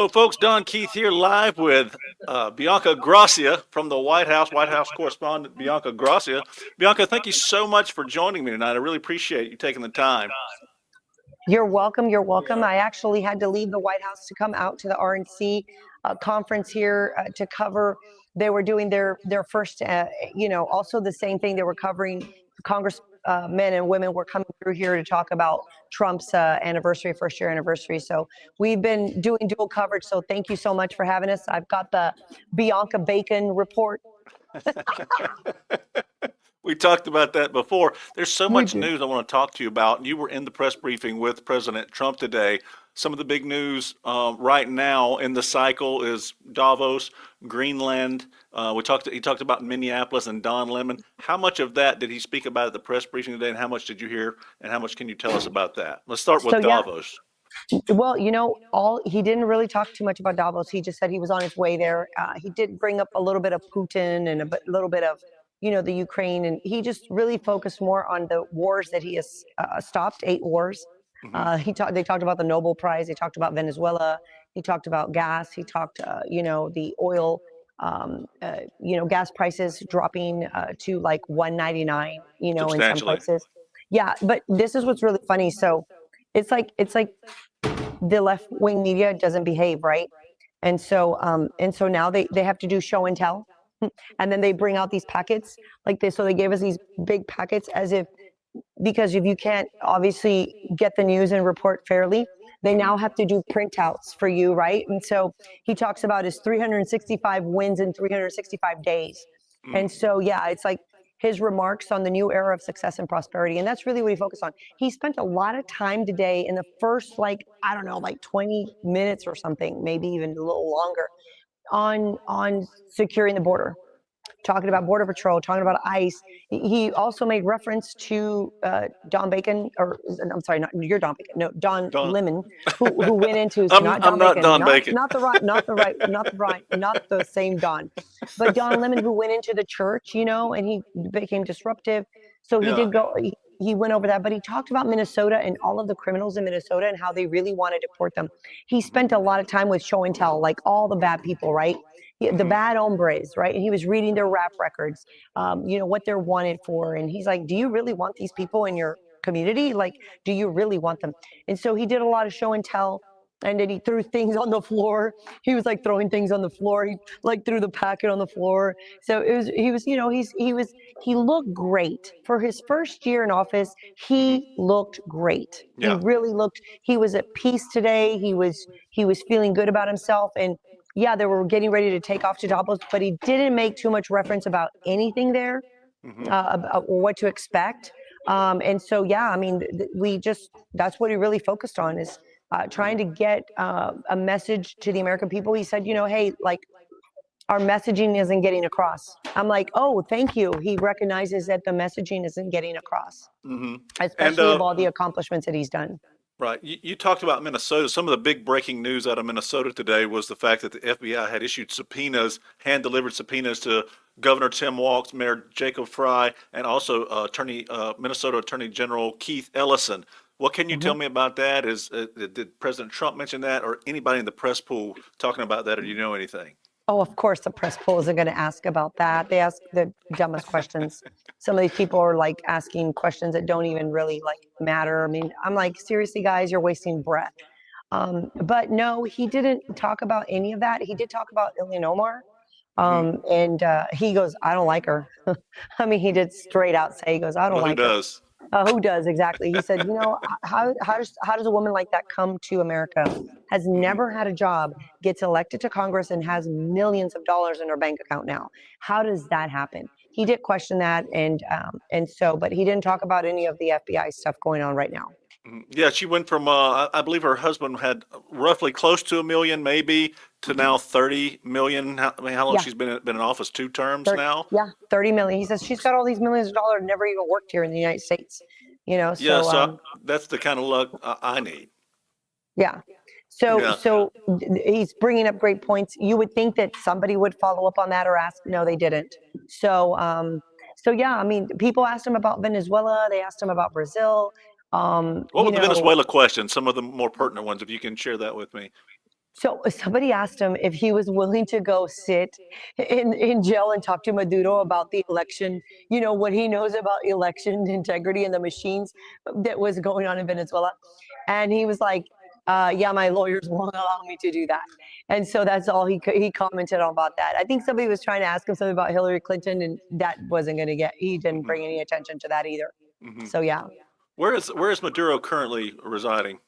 Hello, folks. Don Keith here, live with Bianca Gracia from the White House correspondent Bianca Gracia. Bianca, thank you so much for joining me tonight. I really appreciate you taking the time. You're welcome. You're welcome. I actually had to leave the White House to come out to the RNC conference here to cover. They were doing their first, also the same thing. They were covering Congress. Men and women were coming through here to talk about Trump's first year anniversary. So we've been doing dual coverage. So thank you so much for having us. I've got the Bianca Bacon report. We talked about that before. There's so much news I want to talk to you about. You were in the press briefing with President Trump today. Some of the big news right now in the cycle is Davos, Greenland. He talked about Minneapolis and Don Lemon. How much of that did he speak about at the press briefing today, and how much did you hear, and how much can you tell us about that? Let's start with Davos. Well, he didn't really talk too much about Davos. He just said he was on his way there. He did bring up a little bit of Putin and a little bit of the Ukraine, and he just really focused more on the wars that he has stopped, 8 wars. They talked about the Nobel Prize. They talked about Venezuela. He talked about gas. He talked, the oil, gas prices dropping to like $1.99, in some places. Yeah, but this is what's really funny. So it's like the left-wing media doesn't behave, right? And so now they have to do show and tell. And then they bring out these packets like this. So they gave us these big packets because if you can't obviously get the news and report fairly, they now have to do printouts for you, right? And so he talks about his 365 wins in 365 days. And so, yeah, it's like his remarks on the new era of success and prosperity. And that's really what he focused on. He spent a lot of time today in the first, 20 minutes or something, maybe even a little longer, on securing the border, talking about Border Patrol, talking about ICE. He also made reference to Don Bacon, or I'm sorry, not your Don Bacon, no, Don Lemon, who went into not the same Don, but Don Lemon, who went into the church, and he became disruptive. So he did go. He went over that, but he talked about Minnesota and all of the criminals in Minnesota and how they really want to deport them. He spent a lot of time with show and tell, like all the bad people, right? The bad hombres, right? And he was reading their rap records, what they're wanted for. And he's like, do you really want these people in your community? Like, do you really want them? And so he did a lot of show and tell. And then he threw things on the floor. He was like throwing things on the floor. He like threw the packet on the floor. So he looked great for his first year in office. He looked great. Yeah. He was at peace today. He was feeling good about himself. And yeah, they were getting ready to take off to Davos, but he didn't make too much reference about anything there, about what to expect. And so, yeah, I mean, that's what he really focused on, is trying to get a message to the American people. He said, hey, like, our messaging isn't getting across. I'm like, oh, thank you. He recognizes that the messaging isn't getting across, especially of all the accomplishments that he's done. Right. You talked about Minnesota. Some of the big breaking news out of Minnesota today was the fact that the FBI had issued hand-delivered subpoenas to Governor Tim Walz, Mayor Jacob Frey, and also Minnesota Attorney General Keith Ellison. What can you tell me about that? Did President Trump mention that, or anybody in the press pool talking about that, or do you know anything? Oh, of course, the press pool isn't going to ask about that. They ask the dumbest questions. Some of these people are like asking questions that don't even really matter. I mean, I'm like, seriously, guys, you're wasting breath. But no, he didn't talk about any of that. He did talk about Ilhan Omar. And he goes, I don't like her. I mean, he did straight out say, he goes, I don't like her. Who does? Who does, exactly. He said, how does a woman like that come to America, has never had a job, gets elected to Congress, and has millions of dollars in her bank account now? How does that happen? He did question that, but he didn't talk about any of the FBI stuff going on right now. Yeah, she went from, I believe her husband had roughly close to $1 million, maybe, to now 30 million. How long she's been in office? 2 terms now? Yeah, 30 million. He says she's got all these millions of dollars, never even worked here in the United States. So that's the kind of luck I need. Yeah. So he's bringing up great points. You would think that somebody would follow up on that or ask. No, they didn't. So yeah, I mean, people asked him about Venezuela. They asked him about Brazil. What were the Venezuela questions? Some of the more pertinent ones, if you can share that with me. So somebody asked him if he was willing to go sit in jail and talk to Maduro about the election, what he knows about election integrity and the machines that was going on in Venezuela. And he was like, yeah, my lawyers won't allow me to do that. And so that's all he commented on about that. I think somebody was trying to ask him something about Hillary Clinton, and that wasn't going to he didn't bring any attention to that either. Mm-hmm. So yeah. Where is Maduro currently residing?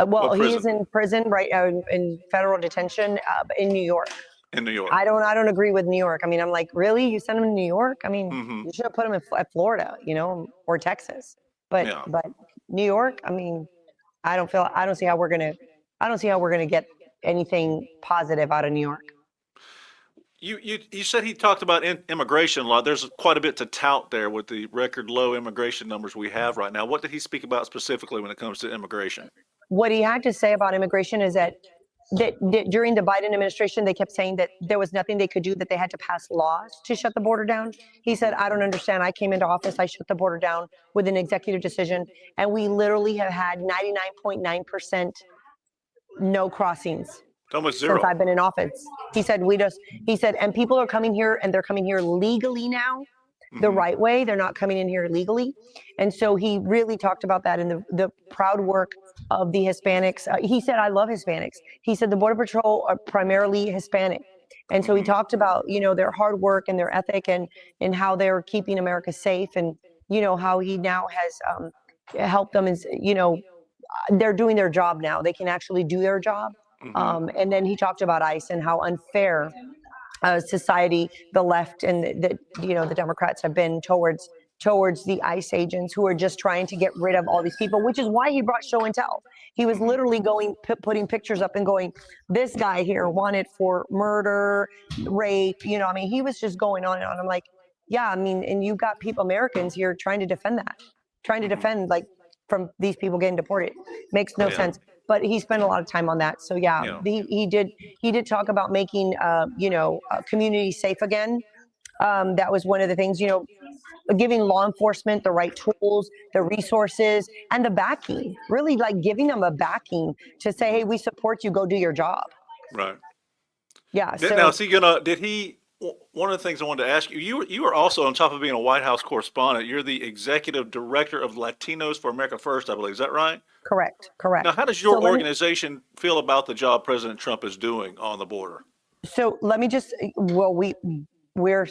Well, What he is prison? in prison right in federal detention in New York. In New York. I don't agree with New York. I mean, I'm like, really? You send him to New York? I mean, Mm-hmm. you should have put him in Florida, or Texas. But Yeah. New York, I mean, I don't see how we're gonna get anything positive out of New York. You said he talked about immigration a lot. There's quite a bit to tout there with the record low immigration numbers we have right now. What did he speak about specifically when it comes to immigration? What he had to say about immigration is that during the Biden administration, they kept saying that there was nothing they could do, that they had to pass laws to shut the border down. He said, I don't understand. I came into office, I shut the border down with an executive decision, and we literally have had 99.9% no crossings Almost since zero. I've been in office. He said, and people are coming here, and they're coming here legally now, the Mm-hmm. right way. They're not coming in here illegally. And so he really talked about that and the proud work of the Hispanics. He said, I love Hispanics. He said the Border Patrol are primarily Hispanic. And so he Mm-hmm. talked about, their hard work and their ethic and how they're keeping America safe, and, how he now has helped them, is, they're doing their job now. They can actually do their job. Mm-hmm. And then he talked about ICE and how unfair society, the left and the Democrats have been towards the ICE agents who are just trying to get rid of all these people, which is why he brought show and tell. He was Mm-hmm. literally putting pictures up and going, this guy here wanted for murder, rape, I mean, he was just going on and on. I'm like, yeah, I mean, and you've got Americans here trying to defend that, trying to Mm-hmm. defend, like, from these people getting deported. Makes no Yeah. sense. But he spent a lot of time on that. So yeah, Yeah. he did talk about making communities safe again. That was one of the things, giving law enforcement the right tools, the resources, and the backing. Really, like, giving them a backing to say, hey, we support you. Go do your job. Right. Yeah. Now, So is he gonna? Did he? One of the things I wanted to ask you, you are also, on top of being a White House correspondent, you're the executive director of Latinos for America First, I believe. Is that right? correct. Now, how does So your let me organization feel about the job President Trump is doing on the border? So let me just, well, we're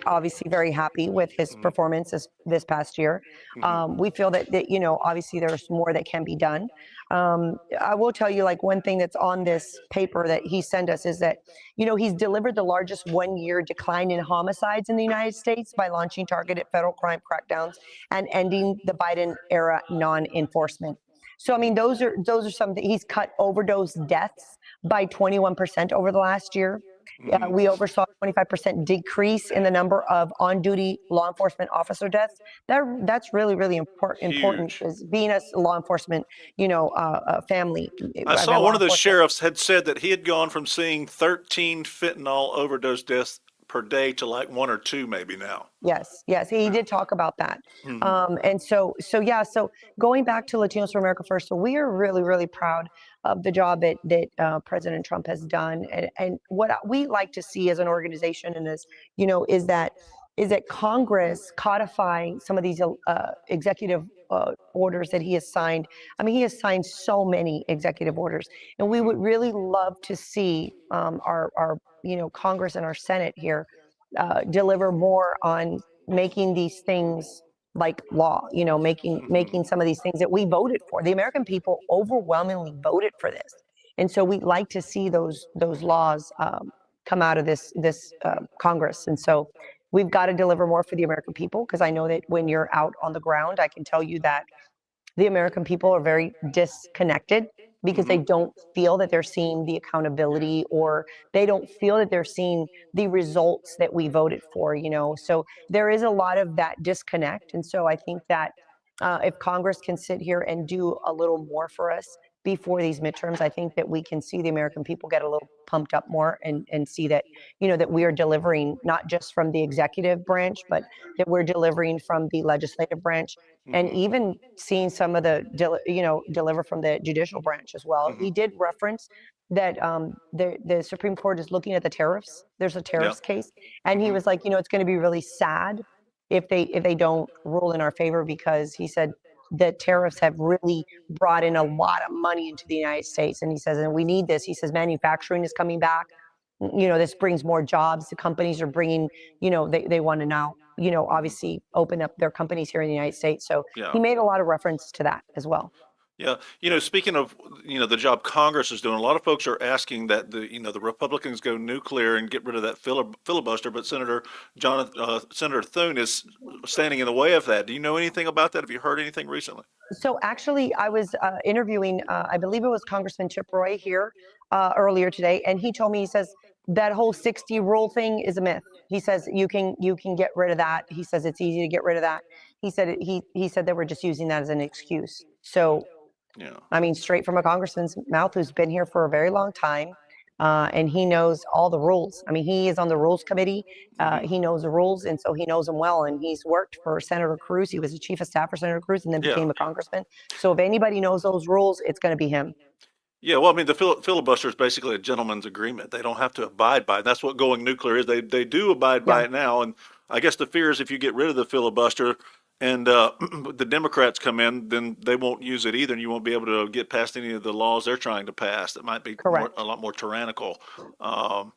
obviously very happy with his Mm-hmm. performance this past year. Mm-hmm. We feel that obviously there's more that can be done. I will tell you, like, one thing that's on this paper that he sent us is that he's delivered the largest 1-year decline in homicides in the United States by launching targeted federal crime crackdowns and ending the Biden era non-enforcement. So I mean, those are some. He's cut overdose deaths by 21% over the last year. Mm-hmm. We oversaw a 25% decrease in the number of on-duty law enforcement officer deaths. That's really, really important, Huge. as being a law enforcement, family. I I've saw had one law of the enforcement. sheriffs had said that he had gone from seeing 13 fentanyl overdose deaths per day to like one or two maybe now. Yes, he did talk about that. Mm-hmm. And so yeah, so going back to Latinos for America First, so we are really, really proud of the job that President Trump has done. And what we like to see as an organization, and is that Congress codify some of these executive orders that he has signed. I mean, he has signed so many executive orders, and we would really love to see our Congress and our Senate here deliver more on making these things like law, Mm-hmm. making some of these things that we voted for. The American people overwhelmingly voted for this. And so we'd like to see those laws come out of this Congress. And so we've got to deliver more for the American people, because I know that when you're out on the ground, I can tell you that the American people are very disconnected because they Mm-hmm. don't feel that they're seeing the accountability, or they don't feel that they're seeing the results that we voted for, So there is a lot of that disconnect. And so I think that if Congress can sit here and do a little more for us before these midterms, I think that we can see the American people get a little pumped up more, and see that, that we are delivering not just from the executive branch, but that we're delivering from the legislative branch, and Mm-hmm. even seeing some of the, deliver from the judicial branch as well. Mm-hmm. He did reference that the Supreme Court is looking at the tariffs. There's a Yeah. tariffs case, and he Hmm. was like, it's going to be really sad if they don't rule in our favor, because he said the tariffs have really brought in a lot of money into the United States, and he says, and we need this. He says manufacturing is coming back. This brings more jobs. The companies are bringing, they want to now, obviously open up their companies here in the United States. So he Yeah. made a lot of reference to that as well. Yeah, speaking of, the job Congress is doing, a lot of folks are asking that the Republicans go nuclear and get rid of that filibuster, but Senator Thune is standing in the way of that. Do you know anything about that? Have you heard anything recently? So actually, I was interviewing, I believe it was Congressman Chip Roy here earlier today, and he told me, he says that whole 60 rule thing is a myth. He says you can get rid of that. He says it's easy to get rid of that. He said they were just using that as an excuse. So Yeah. I mean, straight from a congressman's mouth who's been here for a very long time. And he knows all the rules. I mean, he is on the rules committee. Hmm. He knows the rules, and so he knows them well. And he's worked for Senator Cruz. He was the chief of staff for Senator Cruz, and then Yeah. became a congressman. So if anybody knows those rules, it's going to be him. Yeah, well, I mean, the filibuster is basically a gentleman's agreement. They don't have to abide by it. That's what going nuclear is. They do abide by Yeah, it now, and I guess the fear is if you get rid of the filibuster and the Democrats come in, then they won't use it either, and you won't be able to get past any of the laws they're trying to pass. That might be a correct. lot more tyrannical. Um,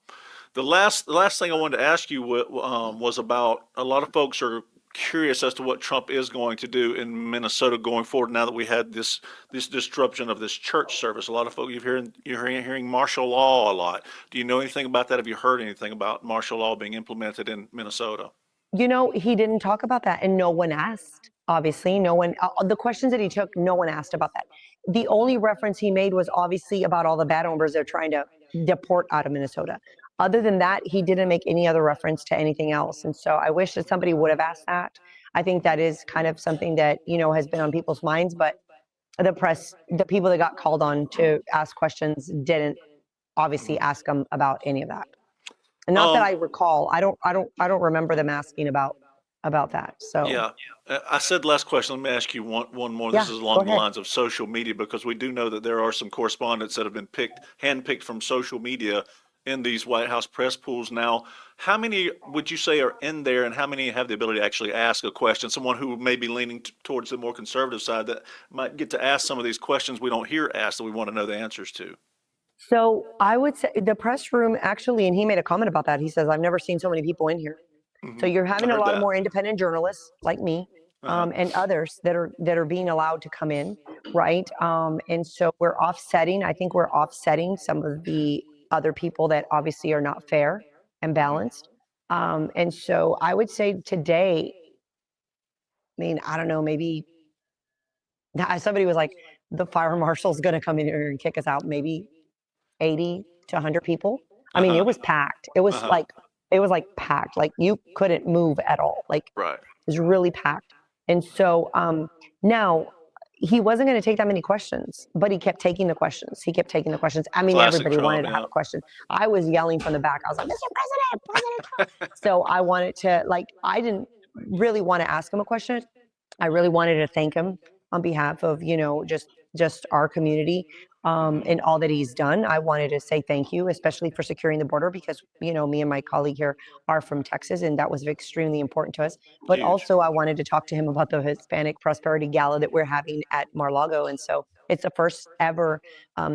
the last thing I wanted to ask you was about a lot of folks are curious as to what Trump is going to do in Minnesota going forward. Now that we had this disruption of this church service, a lot of folks you're hearing martial law a lot. Do you know anything about that? Have you heard anything about martial law being implemented in Minnesota? He didn't talk about that, and no one asked. Obviously, no one, the questions that he took, no one asked about that. The only reference he made was obviously about all the bad hombres they're trying to deport out of Minnesota. Other than that, he didn't make any other reference to anything else. And so I wish that somebody would have asked that. I think that is kind of something that, has been on people's minds, but the press, the people that got called on to ask questions didn't obviously ask them about any of that. And not that Um, I recall. I don't remember them asking about that. So Yeah, I said last question. Let me ask you one more. This yeah, is go along the ahead. lines of social media because we do know that there are some correspondents that have been handpicked from social media in these White House press pools. Now, how many would you say are in there, and how many have the ability to actually ask a question? Someone who may be leaning towards the more conservative side that might get to ask some of these questions we don't hear asked that we want to know the answers to. So I would say the press room actually, and he made a comment about that. He says, "I've never seen so many people in here." So Hmm. you're I having a heard lot of that. more independent journalists like me, Uh-huh. and others that are being allowed to come in, right? And so we're offsetting. I think we're offsetting some of the other people that obviously are not fair and Hmm. balanced. And so I would say today, I mean, I don't know, maybe somebody was like, the fire marshal's going to come in here and kick us out. Maybe 80 to 100 people. I mean, it Uh-huh. was packed. It was like packed. Like you couldn't move at all. Like it Right. was really packed. And so now he wasn't going to take that many questions, but he kept taking the questions. He kept taking the questions. I mean, Classic everybody wanted Trump. to have Yeah. a question. I was yelling from the back. I was like, Mr. President, President Trump. So I wanted to, like, I didn't really want to ask him a question. I really wanted to thank him on behalf of, just our community, Hmm. and all that he's done. I wanted to say thank you, especially for securing the border, because, me and my colleague here are from Texas, and that was extremely important to us. But Huge. also, I wanted to talk to him about the Hispanic Prosperity Gala that we're having at Mar-Lago. And so it's the first ever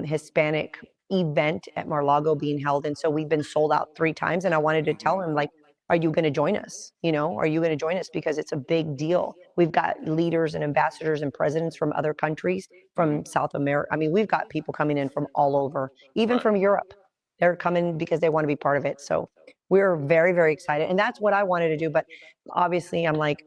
Hispanic event at Mar-Lago being held. And so we've been sold out 3 times. And I wanted to tell Hmm. him, like, are you going to join us? Are you going to join us? Because it's a big deal. We've got leaders and ambassadors and presidents from other countries, Hmm. from South America. I mean, we've got people coming in from all over, even Right. from Europe. They're coming because they want to be part of it. So we're very, very excited. And that's what I wanted to do. But obviously, I'm like,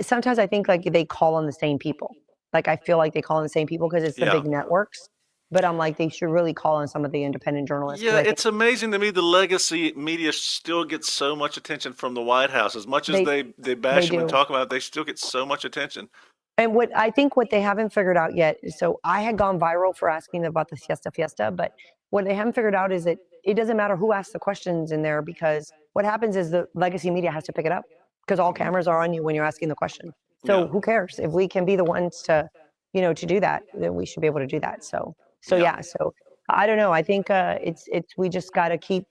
sometimes I think like they call on the same people. Like I feel like they call on the same people because it's the Yeah. big networks. But I'm like, they should really call on some of the independent journalists, because Yeah, I think it's amazing to me the legacy media still gets so much attention from the White House. As much as they they they bash them and do. talk about it, they still get so much attention. And what I think what they haven't figured out yet, so I had gone viral for asking about the siesta fiesta, but what they haven't figured out is that it doesn't matter who asks the questions in there, because what happens is the legacy media has to pick it up, because all Hmm. cameras are on you when you're asking the question. So Yeah, who cares if we can be the ones to, to do that, then we should be able to do that. So yeah. yeah, so I don't know. I think it's we just got to keep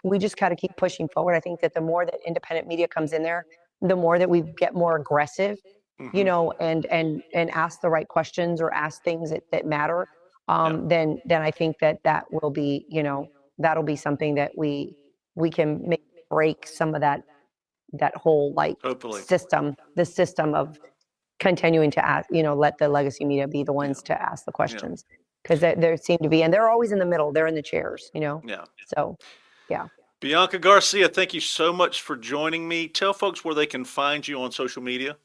pushing forward. I think that the more that independent media comes in there, the more that we get more aggressive, you Hmm. know, and ask the right questions or ask things that matter. Yeah, Then I think that that will be, you know, that'll be something that we can make break some of that whole like hopefully. the system of continuing to ask, you know, let the legacy media be the Yeah, ones to ask the yeah, questions because there seem to be, and they're always in the middle. They're in the chairs, you know. yeah. So, yeah. Bianca Garcia, thank you so much for joining me. Tell folks where they can find you on social media.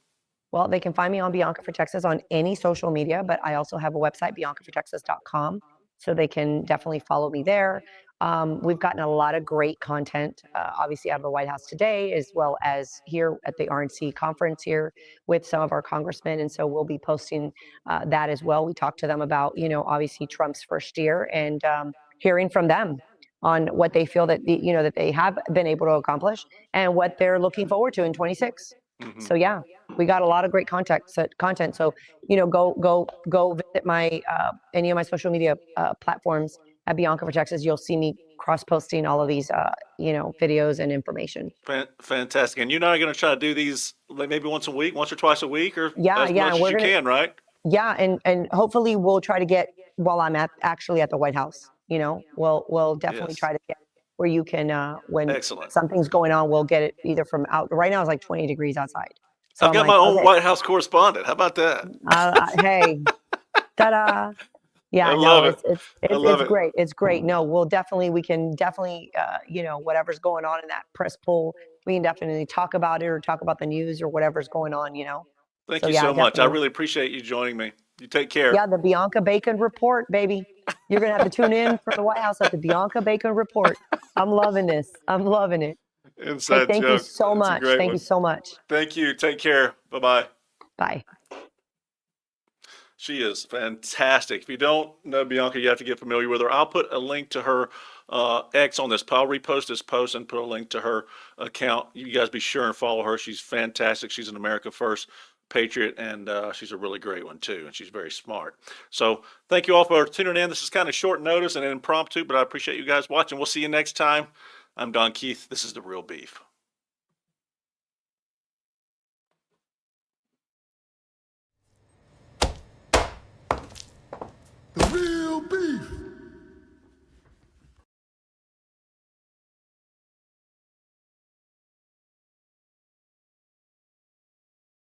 Well, they can find me on Bianca for Texas on any social media, but I also have a website, biancafortexas.com. So they can definitely follow me there. We've gotten a lot of great content, obviously out of the White House today, as well as here at the RNC conference here with some of our congressmen. And so we'll be posting that as well. We talked to them about, you know, obviously Trump's first year and hearing from them on what they feel that, you know, that they have been able to accomplish and what they're looking forward to in 26. Hmm. So yeah, we got a lot of great content. So, you know, go visit my any of my social media platforms at Bianca for Texas. You'll see me cross posting all of these you know, videos and information. Fantastic. And you're not going to try to do these like maybe once a week, once or twice a week, or Yeah, as yeah, much and as we're you gonna can, right? yeah, and hopefully we'll try to get while I'm actually at the White House. You know, we'll definitely Yes. try to get where you can when Excellent. something's going on, we'll get it either from out. Right now it's like 20 degrees outside, so I've I'm got my like, own okay, White House correspondent. How about that? hey, ta-da. I Yeah, no, love it. I love it's it. great. It's great. No, we can definitely, you know, whatever's going on in that press pool, we can definitely talk about it or talk about the news or whatever's going on, you know. Thank So you yeah, so much. I definitely. really appreciate you joining me. You take care. Yeah, the Bianca Bacon report, baby. You're gonna have to tune in from the White House at the Bianca Bacon report. I'm loving this. I'm loving it. Hey, Inside thank you joke. so That's a much. great Thank you one. so much. Thank you. Take care. Bye bye. Bye. She is fantastic. If you don't know Bianca, you have to get familiar with her. I'll put a link to her X on this. I'll repost this post and put a link to her account. You guys be sure and follow her. She's fantastic. She's an America First patriot, and she's a really great one too. And she's very smart. So thank you all for tuning in. This is kind of short notice and impromptu, but I appreciate you guys watching. We'll see you next time. I'm Don Keith. This is The Real Beef.